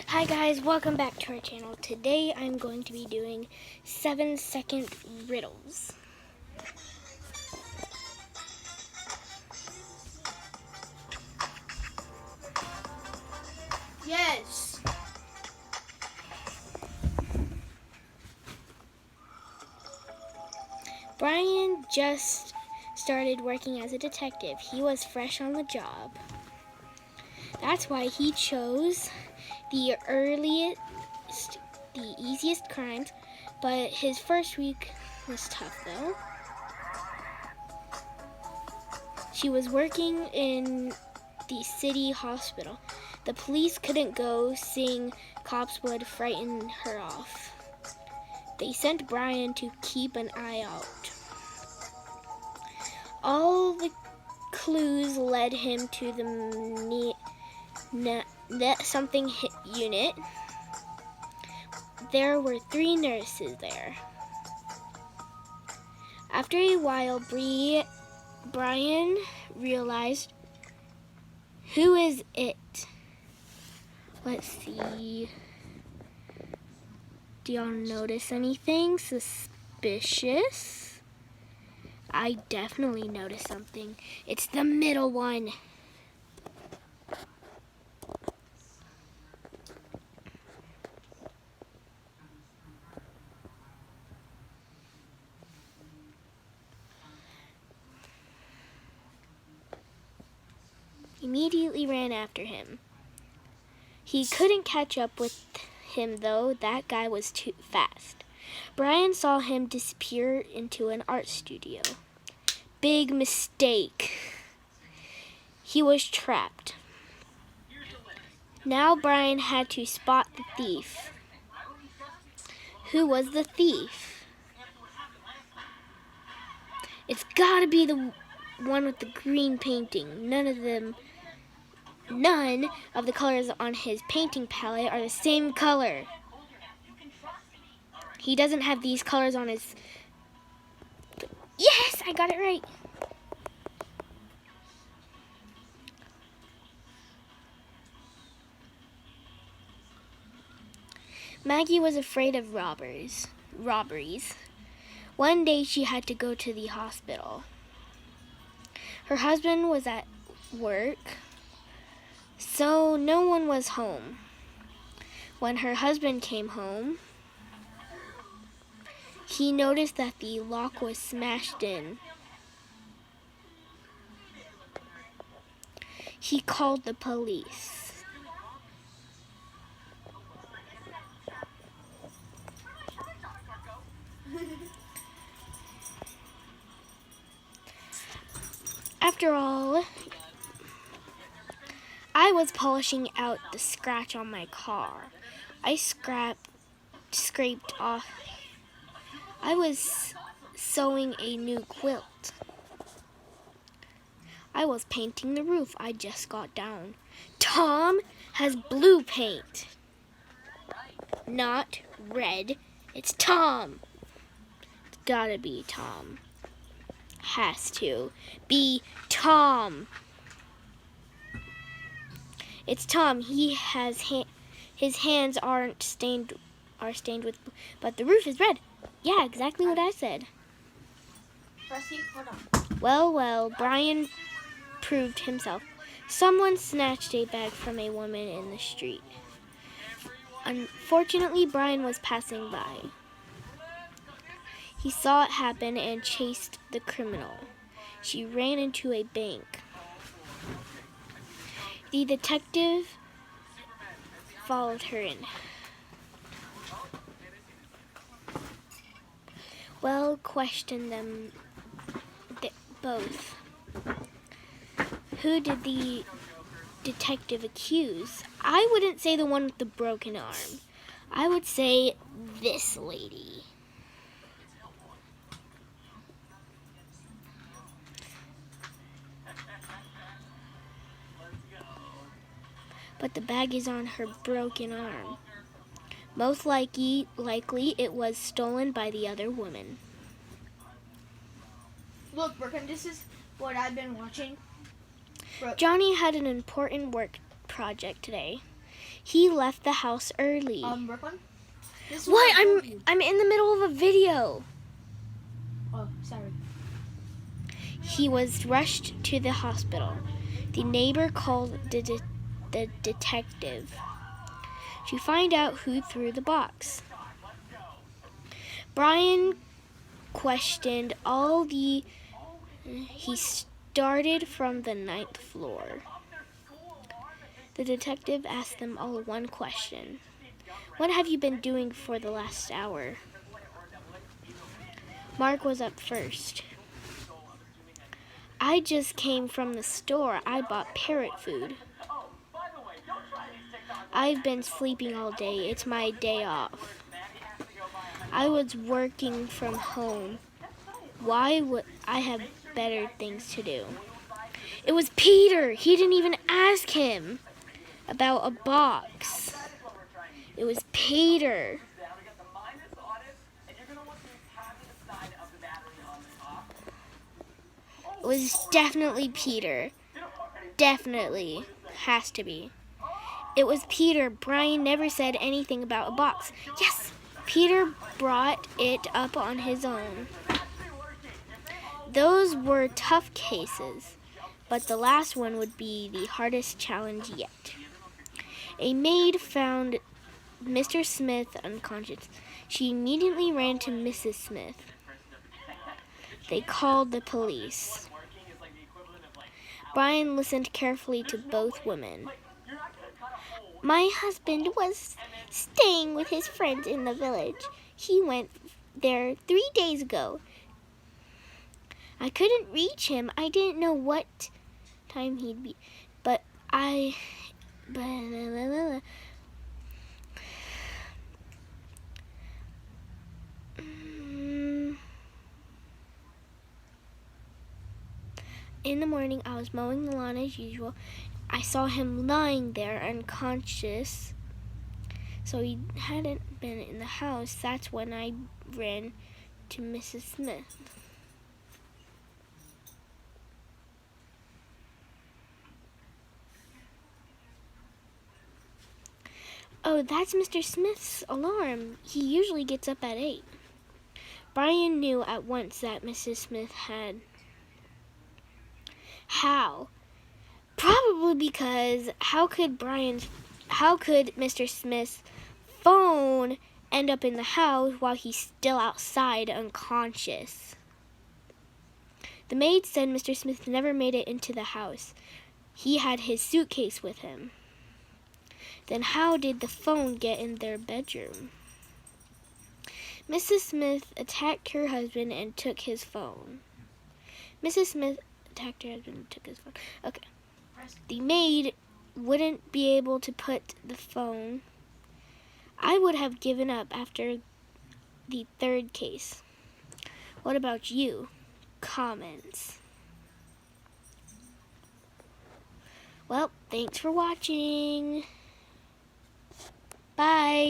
Hi guys, welcome back to our channel. Today I'm going to be doing 7-second riddles. Yes. Brian just started working as a detective. He was fresh on the job. That's why he chose the easiest crimes, but his first week was tough though. She was working in the city hospital. The police couldn't go, seeing cops would frighten her off. They sent Brian to keep an eye out. All the clues led him to the something unit. There were 3 nurses there. After a while, Brian realized, who is it? Let's see. Do y'all notice anything suspicious? I definitely noticed something. It's the middle one. Immediately ran after him. He couldn't catch up with him though. That guy was too fast. Brian saw him disappear into an art studio. Big mistake. He was trapped. Now Brian had to spot the thief. Who was the thief? It's gotta be the one with the green painting. None of the colors on his painting palette are the same color. He doesn't have these colors on his... Yes, I got it right. Maggie was afraid of robberies. One day she had to go to the hospital. Her husband was at work, so no one was home. When her husband came home, he noticed that the lock was smashed in. He called the police. After all, I was polishing out the scratch on my car. I scraped off. I was sewing a new quilt. I was painting the roof. I just got down. Tom has blue paint. Not red. It's Tom. It's gotta be Tom. Has to be Tom. It's Tom. He has his hands are stained with, but the roof is red. Yeah, exactly what I said. Well, Brian proved himself. Someone snatched a bag from a woman in the street. Unfortunately, Brian was passing by. He saw it happen and chased the criminal. She ran into a bank. The detective followed her in. Well, questioned them both. Who did the detective accuse? I wouldn't say the one with the broken arm. I would say this lady. But the bag is on her broken arm. Most likely it was stolen by the other woman. Look, Brooklyn, this is what I've been watching. Johnny had an important work project today. He left the house early. Brooklyn? This is What? I told you. I'm in the middle of a video. Oh, sorry. He was rushed to the hospital. The neighbor called the detective to find out who threw the box. Brian questioned all the... He started from the 9th floor. The detective asked them all one question. What have you been doing for the last hour? Mark was up first. I just came from the store. I bought parrot food. I've been sleeping all day. It's my day off. I was working from home. Why would I have better things to do? It was Peter. He didn't even ask him about a box. It was Peter. It was definitely Peter. Definitely. Has to be. It was Peter. Brian never said anything about a box. Yes! Peter brought it up on his own. Those were tough cases, but the last one would be the hardest challenge yet. A maid found Mr. Smith unconscious. She immediately ran to Mrs. Smith. They called the police. Brian listened carefully to both women. My husband was staying with his friends in the village. He went there 3 days ago. I couldn't reach him. I didn't know what time he'd be. But in the morning, I was mowing the lawn as usual. I saw him lying there unconscious. So he hadn't been in the house. That's when I ran to Mrs. Smith. Oh, that's Mr. Smith's alarm. He usually gets up at 8. Brian knew at once that Mrs. Smith had... How? Probably because how could Mr. Smith's phone end up in the house while he's still outside unconscious? The maid said Mr. Smith never made it into the house. He had his suitcase with him. Then how did the phone get in their bedroom? Mrs. Smith attacked her husband and took his phone. Mrs. Smith attacked her husband and took his phone. Okay. The maid wouldn't be able to put the phone. I would have given up after the 3rd case. What about you? Comments. Well, thanks for watching. Bye.